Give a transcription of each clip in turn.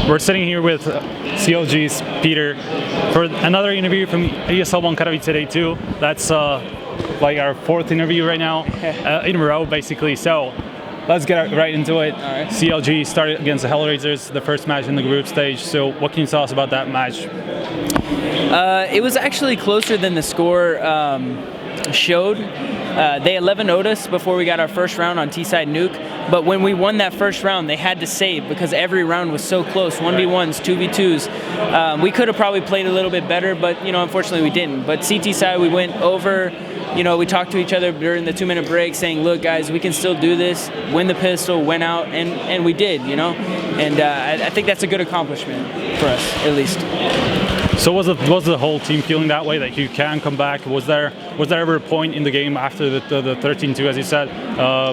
We're sitting here with CLG's Peter for another interview from ESL One Katowice Day 2. That's like our fourth interview right now in a row, basically. So let's get right into it. All right. CLG started against the Hellraisers, the first match in the group stage. So what can you tell us about that match? It was actually closer than the score showed. They 11-0'd us before we got our first round on T-side nuke, but when we won that first round, they had to save because every round was so close, 1v1s, 2v2s. We could have probably played a little bit better, but unfortunately we didn't. But CT side, we went over. We talked to each other during the 2-minute break saying, look, guys, we can still do this, win the pistol, went out, and we did, And I think that's a good accomplishment for us, at least. So was the whole team feeling that way, that you can come back? Was there ever a point in the game after the 13-2, as you said,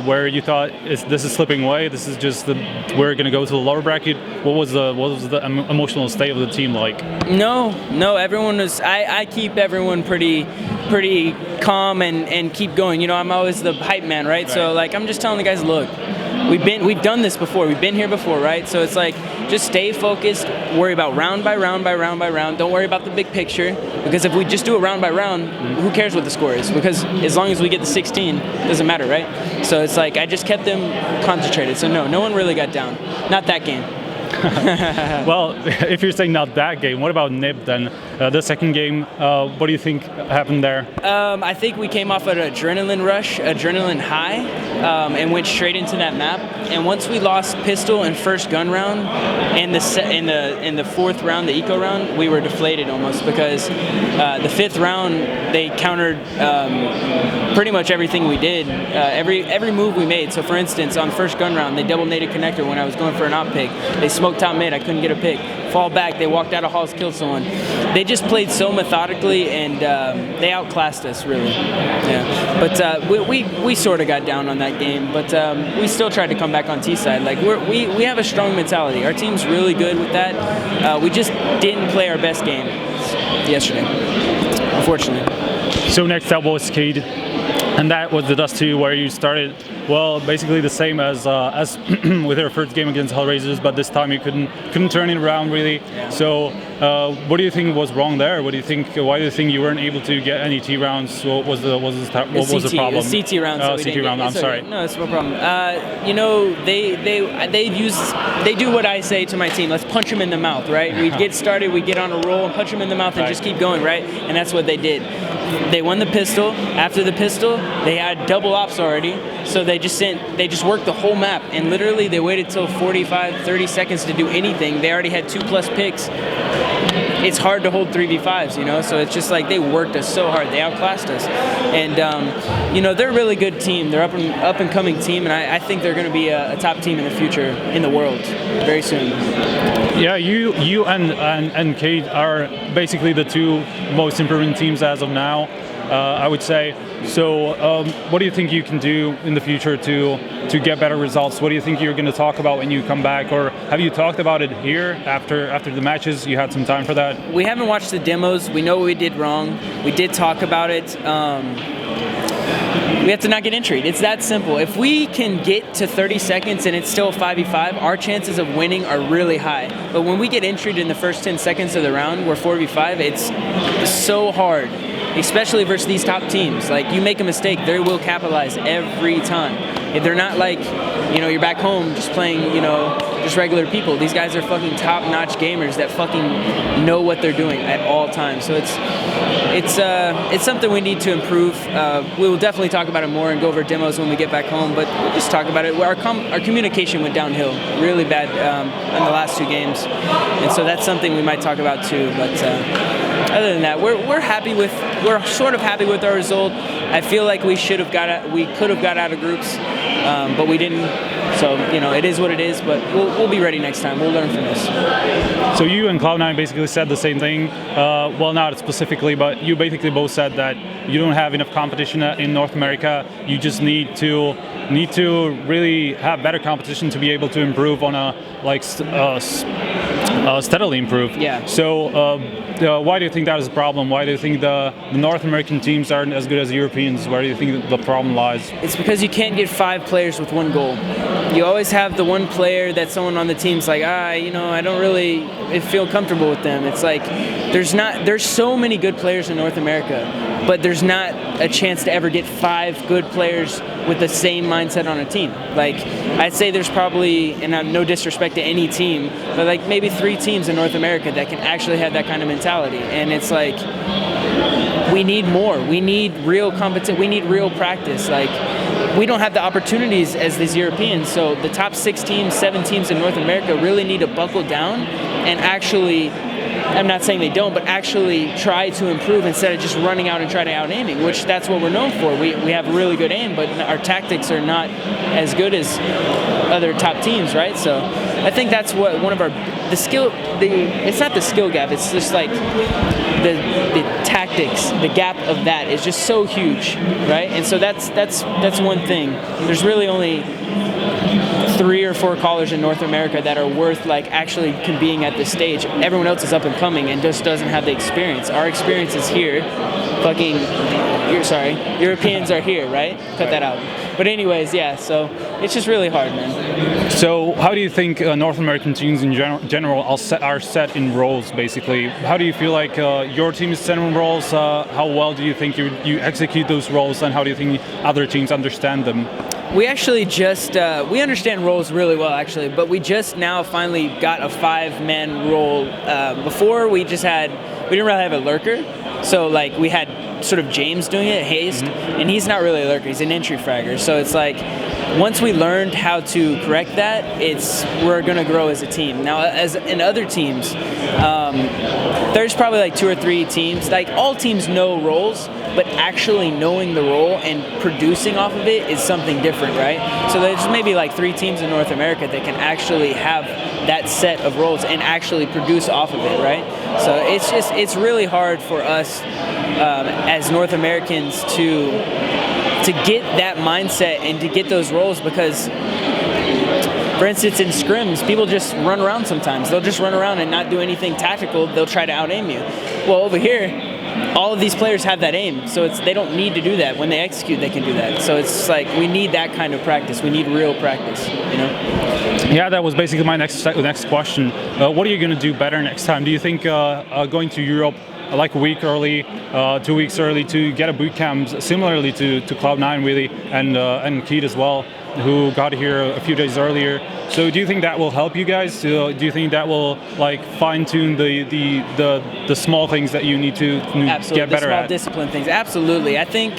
where you thought this is slipping away? This is just we're going to go to the lower bracket. What was the emotional state of the team like? No, everyone was. I keep everyone pretty calm and keep going. I'm always the hype man, right? So I'm just telling the guys, look, we've done this before. We've been here before, right? So it's just stay focused. Worry about round by round by round by round. Don't worry about the big picture, because if we just do it round by round, who cares what the score is? Because as long as we get the 16, it doesn't matter, right? So it's I just kept them concentrated. So no one really got down. Not that game. Well, if you're saying not that game, what about NIP then? The second game, what do you think happened there? I think we came off an adrenaline rush, adrenaline high, and went straight into that map. And once we lost pistol and first gun round, and in the fourth round, the eco round, we were deflated almost, because the fifth round they countered pretty much everything we did, every move we made. So for instance, on first gun round, they double naded connector when I was going for an op pick. They smoked top mid, I couldn't get a pick. Fall back, they walked out of halls, killed someone. They just played so methodically, and they outclassed us, really. Yeah. But we sort of got down on that game, but we still tried to come back on T-side. We have a strong mentality. Our team's really good with that. We just didn't play our best game yesterday, unfortunately. So next up was Cade, and that was the Dust 2 where you started, well, basically the same as with your first game against Hellraisers, but this time you couldn't turn it around really. Yeah. So what do you think was wrong there? Why do you think you weren't able to get any T rounds? What was the problem? CT rounds. CT round. I'm sorry. No, it's no problem. They do what I say to my team. Let's punch them in the mouth, right? We get started, we get on a roll, and punch them in the mouth, and just keep going, right? And that's what they did. They won the pistol. After the pistol, they had double ops already, so they just worked the whole map, and literally they waited till 30 seconds to do anything. They already had 2+ picks. It's hard to hold 3v5s, so it's just they worked us so hard. They outclassed us, and they're a really good team. They're up and coming team, and I think they're going to be a top team in the future in the world very soon. Yeah, you and Cade are basically the two most improving teams as of now, I would say. So what do you think you can do in the future to get better results? What do you think you're going to talk about when you come back? Or have you talked about it here after the matches? You had some time for that? We haven't watched the demos. We know what we did wrong. We did talk about it. We have to not get entry. It's that simple. If we can get to 30 seconds and it's still 5v5, our chances of winning are really high. But when we get entry in the first 10 seconds of the round, we're 4v5, it's so hard, especially versus these top teams. You make a mistake, they will capitalize every time. If they're not you're back home just playing, just regular people. These guys are fucking top-notch gamers that fucking know what they're doing at all times. So it's something we need to improve. We will definitely talk about it more and go over demos when we get back home, but we'll just talk about it. Our communication went downhill really bad in the last 2 games, and so that's something we might talk about too. But other than that, we're sort of happy with our result. I feel like we could have got out of groups, but we didn't. So it is what it is. But we'll be ready next time. We'll learn from this. So you and Cloud9 basically said the same thing. Well, not specifically, but you basically both said that you don't have enough competition in North America. You just need to really have better competition to be able to improve on a steadily improve. Yeah. So why do you think that is a problem? Why do you think the North American teams aren't as good as the Europeans? Where do you think the problem lies? It's because you can't get 5 players with one goal. You always have the one player that someone on the team's like, I don't really feel comfortable with them. It's like there's so many good players in North America, but there's not a chance to ever get 5 good players with the same mindset on a team. Like, I'd say there's probably, and no disrespect to any team, but like maybe 3 teams in North America that can actually have that kind of mentality. And it's like, we need more. We need real competition. We need real practice. Like, we don't have the opportunities as these Europeans. So the top 6 teams, 7 teams in North America really need to buckle down and actually, I'm not saying they don't, but actually try to improve instead of just running out and try to out-aiming, which that's what we're known for. We have really good aim, but our tactics are not as good as other top teams, right? So I think that's what one of our, it's not the skill gap, it's just like the tactics, the gap of that is just so huge, right? And so that's one thing. There's really only 3 or 4 callers in North America that are worth like actually being at this stage. Everyone else is up and coming and just doesn't have the experience. Our experience is here. Europeans are here, right? Cut that out. But anyways, yeah, so it's just really hard, man. So how do you think North American teams in general are set in roles, basically? How do you feel like your team is set in roles? How well do you think you execute those roles, and how do you think other teams understand them? We actually just, we understand roles really well, actually, but we just now finally got a 5-man role. Before, we didn't really have a lurker, so like we had sort of James doing it, Haste, and he's not really a lurker, he's an entry fragger, so it's like, once we learned how to correct that, we're going to grow as a team. Now, as in other teams, there's probably like 2 or 3 teams. Like, all teams know roles, but actually knowing the role and producing off of it is something different, right? So there's maybe like 3 teams in North America that can actually have that set of roles and actually produce off of it, right? So it's really hard for us as North Americans to get that mindset and to get those roles, because, for instance, in scrims, people just run around sometimes. They'll just run around and not do anything tactical. They'll try to out-aim you. Well, over here, all of these players have that aim, so they don't need to do that. When they execute, they can do that. So it's like, we need that kind of practice. We need real practice, you know? Yeah, that was basically my next question. What are you going to do better next time? Do you think going to Europe like a week early, 2 weeks early, to get a boot camp similarly to Cloud9 really, and Keith as well, who got here a few days earlier? So do you think that will help you guys? Do you think that will like fine-tune the small things that you need to get better at? Small discipline things, absolutely. I think,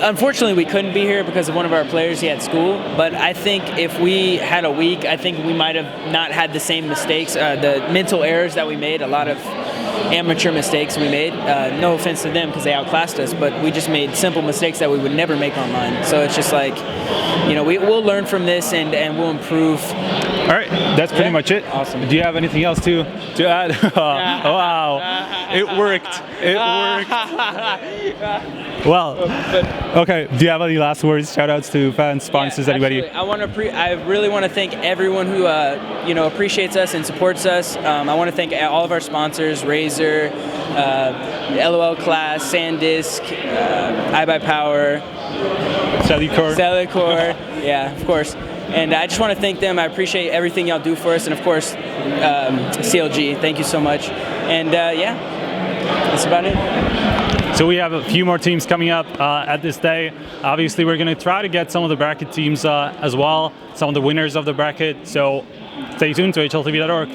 unfortunately, we couldn't be here because of one of our players. He had school, but I think if we had a week, I think we might have not had the same mistakes, the mental errors that we made, a lot of amateur mistakes we made. No offense to them because they outclassed us, but we just made simple mistakes that we would never make online. So it's just like, you know, we'll learn from this and we'll improve. All right, that's pretty much it. Awesome. Do you have anything else to add? Wow, it worked. It worked. Well, okay. Do you have any last words? Shout outs to fans, sponsors, anybody? I really want to thank everyone who appreciates us and supports us. I want to thank all of our sponsors: Razer, LOL Class, SanDisk, iBuyPower, Cellucor. Yeah, of course. And I just want to thank them. I appreciate everything y'all do for us, and of course, CLG. Thank you so much. And yeah, that's about it. So we have a few more teams coming up at this day. Obviously, we're going to try to get some of the bracket teams as well, some of the winners of the bracket. So stay tuned to HLTV.org.